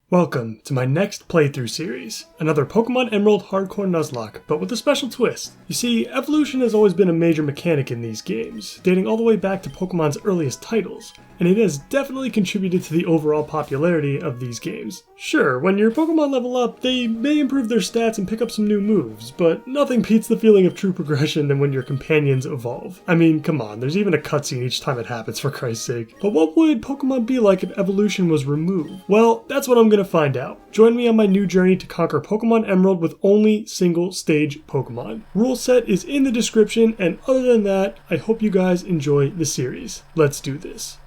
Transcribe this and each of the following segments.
Welcome to my next playthrough series, another Pokémon Emerald Hardcore Nuzlocke, but with a special twist. You see, evolution has always been a major mechanic in these games, dating all the way back to Pokemon's earliest titles, and it has definitely contributed to the overall popularity of these games. Sure, when your Pokemon level up, they may improve their stats and pick up some new moves, but nothing beats the feeling of true progression than when your companions evolve. I mean, come on, there's even a cutscene each time it happens, for Christ's sake. But what would Pokemon be like if evolution was removed? Well, that's what I'm gonna find out. Join me on my new journey to conquer Pokemon Emerald with only single stage Pokemon. Ruleset is in the description, and other than that, I hope you guys enjoy the series. Let's do this.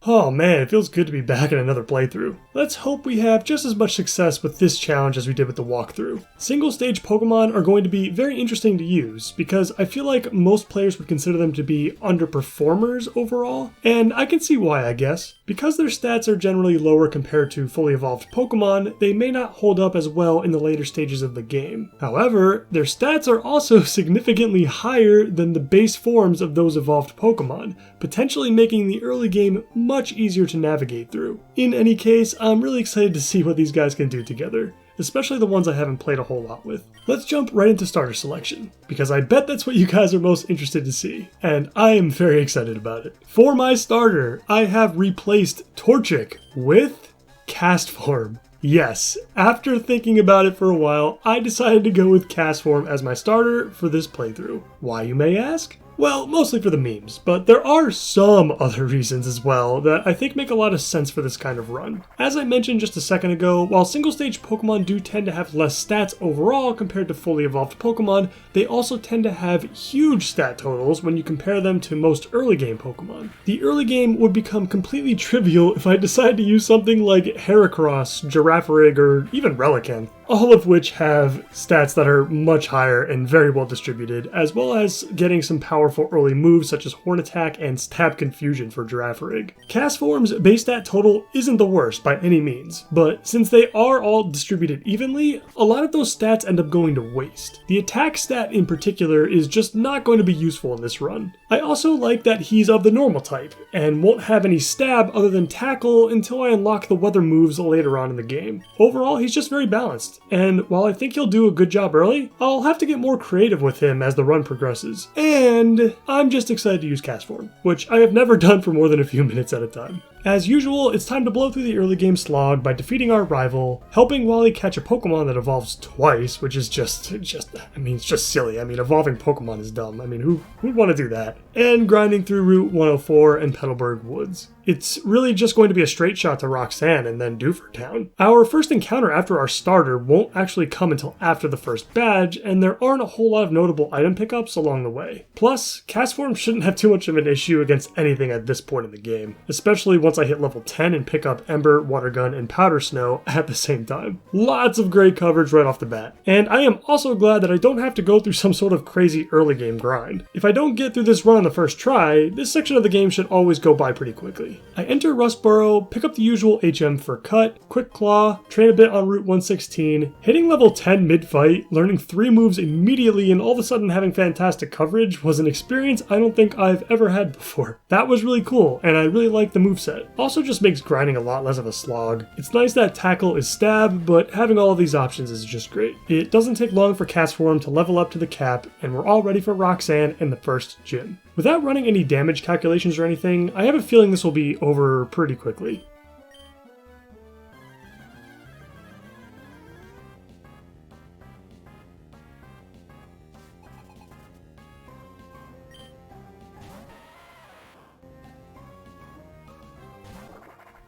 Oh man, it feels good to be back in another playthrough. Let's hope we have just as much success with this challenge as we did with the walkthrough. Single stage Pokemon are going to be very interesting to use because I feel like most players would consider them to be underperformers overall, and I can see why, I guess. Because their stats are generally lower compared to fully evolved Pokemon, they may not hold up as well in the later stages of the game. However, their stats are also significantly higher than the base forms of those evolved Pokemon, potentially making the early game much easier to navigate through. In any case, I'm really excited to see what these guys can do together, especially the ones I haven't played a whole lot with. Let's jump right into starter selection, because I bet that's what you guys are most interested to see, and I am very excited about it. For my starter, I have replaced Torchic with Castform. Yes, after thinking about it for a while, I decided to go with Castform as my starter for this playthrough. Why, you may ask? Well, mostly for the memes, but there are some other reasons as well that I think make a lot of sense for this kind of run. As I mentioned just a second ago, while single stage Pokemon do tend to have less stats overall compared to fully evolved Pokemon, they also tend to have huge stat totals when you compare them to most early game Pokemon. The early game would become completely trivial if I decided to use something like Heracross, Girafarig, or even Relicanth, all of which have stats that are much higher and very well distributed, as well as getting some powerful early moves such as Horn Attack and Stab Confusion for Girafarig. Castform's base stat total isn't the worst by any means, but since they are all distributed evenly, a lot of those stats end up going to waste. The attack stat in particular is just not going to be useful in this run. I also like that he's of the normal type, and won't have any stab other than tackle until I unlock the weather moves later on in the game. Overall, he's just very balanced, and while I think he'll do a good job early, I'll have to get more creative with him as the run progresses. And I'm just excited to use Castform, which I have never done for more than a few minutes at a time. As usual, it's time to blow through the early game slog by defeating our rival, helping Wally catch a Pokemon that evolves twice, which is it's just silly. I mean, evolving Pokemon is dumb. I mean, who'd want to do that? And grinding through Route 104 and Petalburg Woods. It's really just going to be a straight shot to Roxanne and then Dewford Town. Our first encounter after our starter won't actually come until after the first badge, and there aren't a whole lot of notable item pickups along the way. Plus, Castform shouldn't have too much of an issue against anything at this point in the game, especially once I hit level 10 and pick up Ember, Water Gun, and Powder Snow at the same time. Lots of great coverage right off the bat. And I am also glad that I don't have to go through some sort of crazy early game grind. If I don't get through this run on the first try, this section of the game should always go by pretty quickly. I enter Rustboro, pick up the usual HM for Cut, Quick Claw, train a bit on Route 116, hitting level 10 mid-fight, learning 3 moves immediately and all of a sudden having fantastic coverage was an experience I don't think I've ever had before. That was really cool, and I really like the moveset. Also just makes grinding a lot less of a slog. It's nice that Tackle is stab, but having all of these options is just great. It doesn't take long for Castform to level up to the cap, and we're all ready for Roxanne in the first gym. Without running any damage calculations or anything, I have a feeling this will be over pretty quickly.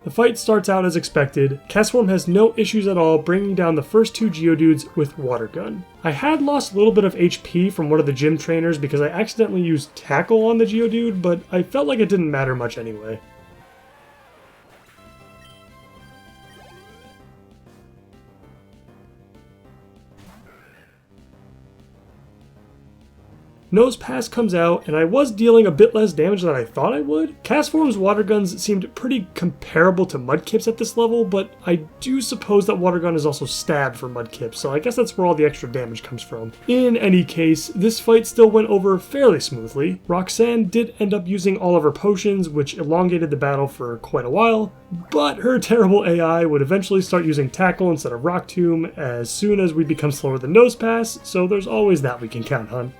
The fight starts out as expected. Castform has no issues at all bringing down the first 2 Geodudes with Water Gun. I had lost a little bit of HP from one of the gym trainers because I accidentally used Tackle on the Geodude, but I felt like it didn't matter much anyway. Nosepass comes out, and I was dealing a bit less damage than I thought I would. Castform's water guns seemed pretty comparable to Mudkip's at this level, but I do suppose that water gun is also stabbed for Mudkip, so I guess that's where all the extra damage comes from. In any case, this fight still went over fairly smoothly. Roxanne did end up using all of her potions, which elongated the battle for quite a while, but her terrible AI would eventually start using Tackle instead of Rock Tomb as soon as we become slower than Nosepass, so there's always that we can count on.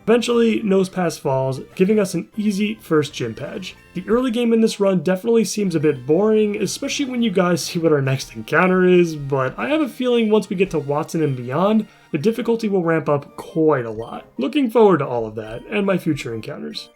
Eventually, Nosepass falls, giving us an easy first gym badge. The early game in this run definitely seems a bit boring, especially when you guys see what our next encounter is, but I have a feeling once we get to Watson and beyond, the difficulty will ramp up quite a lot. Looking forward to all of that, and my future encounters.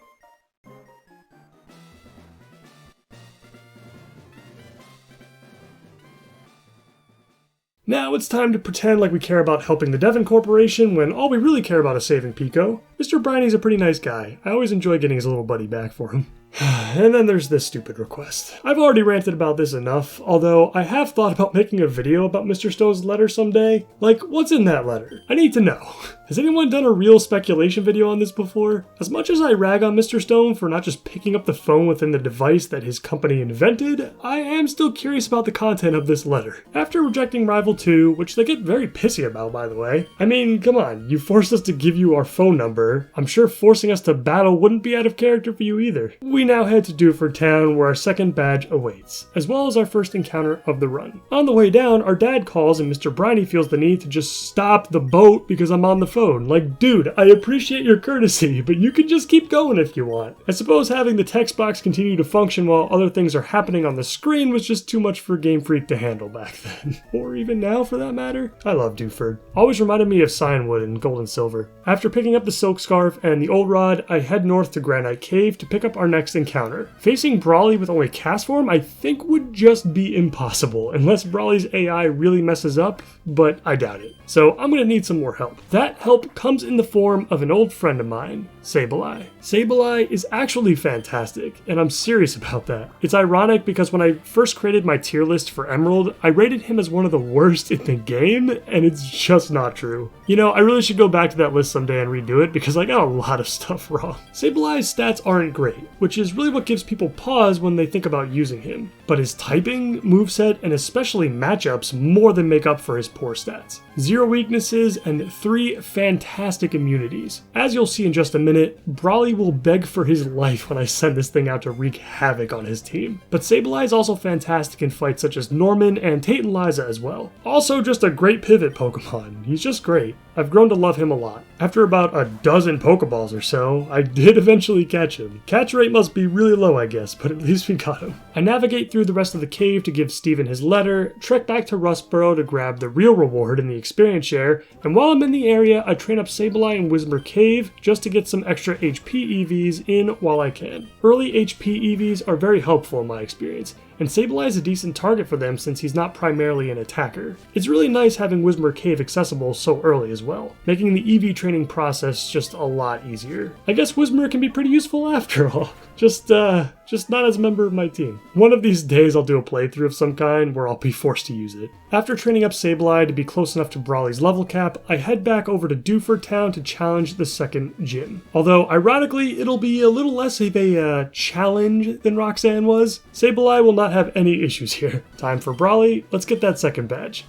Now it's time to pretend like we care about helping the Devon Corporation when all we really care about is saving Pico. Mr. Briney's a pretty nice guy. I always enjoy getting his little buddy back for him. And then there's this stupid request. I've already ranted about this enough, although I have thought about making a video about Mr. Stone's letter someday. Like, what's in that letter? I need to know. Has anyone done a real speculation video on this before? As much as I rag on Mr. Stone for not just picking up the phone within the device that his company invented, I am still curious about the content of this letter. After rejecting Rival 2, which they get very pissy about by the way, I mean, come on, you forced us to give you our phone number. I'm sure forcing us to battle wouldn't be out of character for you either. We now head to Dewford Town where our second badge awaits, as well as our first encounter of the run. On the way down, our dad calls and Mr. Briney feels the need to just stop the boat because I'm on the phone. Like, dude, I appreciate your courtesy, but you can just keep going if you want. I suppose having the text box continue to function while other things are happening on the screen was just too much for Game Freak to handle back then. Or even now for that matter. I love Dewford. Always reminded me of Cinewood and Gold and Silver. After picking up the Silk Scarf and the Old Rod, I head north to Granite Cave to pick up our next encounter. Facing Brawley with only Cast Form I think would just be impossible, unless Brawley's AI really messes up, but I doubt it. So I'm gonna need some more help. That help comes in the form of an old friend of mine, Sableye. Sableye is actually fantastic, and I'm serious about that. It's ironic because when I first created my tier list for Emerald, I rated him as one of the worst in the game, and it's just not true. You know, I really should go back to that list someday and redo it because I got a lot of stuff wrong. Sableye's stats aren't great, which is really what gives people pause when they think about using him. But his typing, moveset, and especially matchups more than make up for his poor stats. 0 weaknesses and 3 fantastic immunities. As you'll see in just a minute, Brawley will beg for his life when I send this thing out to wreak havoc on his team. But Sableye is also fantastic in fights such as Norman and Tate and Liza as well. Also just a great pivot Pokemon. He's just great. I've grown to love him a lot. After about a dozen Pokeballs or so, I did eventually catch him. Catch rate must be really low I guess, but at least we got him. I navigate through the rest of the cave to give Steven his letter, trek back to Rustboro to grab the real reward in the experience share, and while I'm in the area, I train up Sableye in Whismur Cave just to get some extra HP EVs in while I can. Early HP EVs are very helpful in my experience, and Sableye is a decent target for them since he's not primarily an attacker. It's really nice having Whismur Cave accessible so early as well, making the EV training process just a lot easier. I guess Whismur can be pretty useful after all. Just not as a member of my team. One of these days I'll do a playthrough of some kind where I'll be forced to use it. After training up Sableye to be close enough to Brawley's level cap, I head back over to Dewford Town to challenge the second gym. Although, ironically, it'll be a little less of a challenge than Roxanne was. Sableye will not have any issues here. Time for Brawley, let's get that second badge.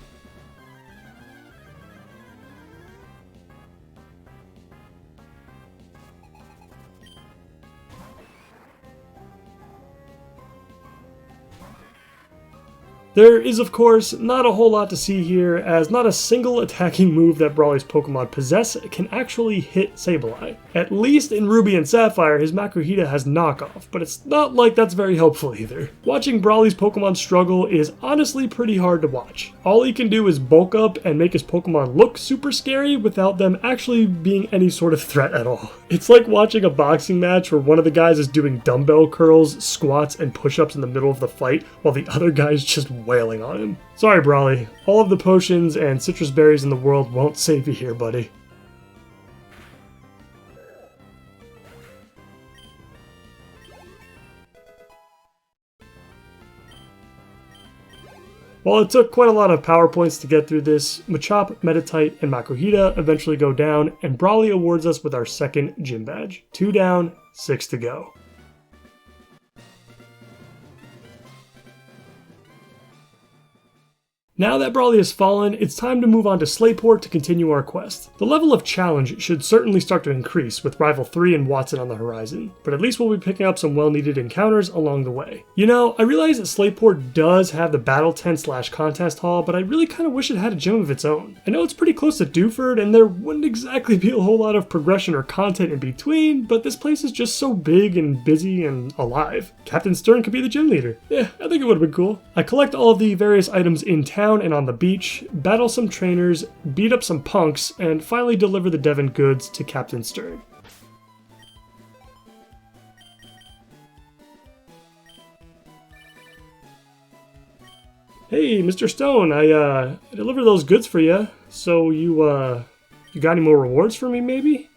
There is, of course, not a whole lot to see here, as not a single attacking move that Brawley's Pokemon possess can actually hit Sableye. At least in Ruby and Sapphire, his Makuhita has knockoff, but it's not like that's very helpful either. Watching Brawley's Pokemon struggle is honestly pretty hard to watch. All he can do is bulk up and make his Pokemon look super scary without them actually being any sort of threat at all. It's like watching a boxing match where one of the guys is doing dumbbell curls, squats, and push-ups in the middle of the fight while the other guy's just wailing on him. Sorry, Brawley. All of the potions and citrus berries in the world won't save you here, buddy. While it took quite a lot of power points to get through this, Machop, Meditite, and Makuhita eventually go down, and Brawley awards us with our second gym badge. 2 down, 6 to go. Now that Brawley has fallen, it's time to move on to Slateport to continue our quest. The level of challenge should certainly start to increase with Rival 3 and Watson on the horizon, but at least we'll be picking up some well-needed encounters along the way. You know, I realize that Slateport does have the battle tent / contest hall, but I really kind of wish it had a gym of its own. I know it's pretty close to Dewford, and there wouldn't exactly be a whole lot of progression or content in between, but this place is just so big and busy and alive. Captain Stern could be the gym leader. Yeah, I think it would have been cool. I collect all of the various items in town and on the beach, battle some trainers, beat up some punks, and finally deliver the Devon goods to Captain Stern. Hey, Mr. Stone, I delivered those goods for you, so you got any more rewards for me, maybe?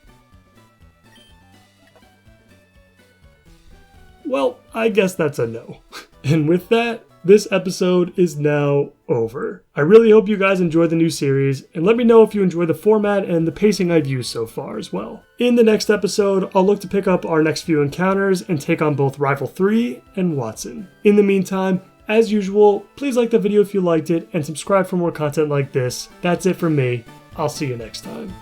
Well, I guess that's a no. And with that, this episode is now over. I really hope you guys enjoyed the new series, and let me know if you enjoy the format and the pacing I've used so far as well. In the next episode, I'll look to pick up our next few encounters and take on both Rival 3 and Watson. In the meantime, as usual, please like the video if you liked it, and subscribe for more content like this. That's it from me. I'll see you next time.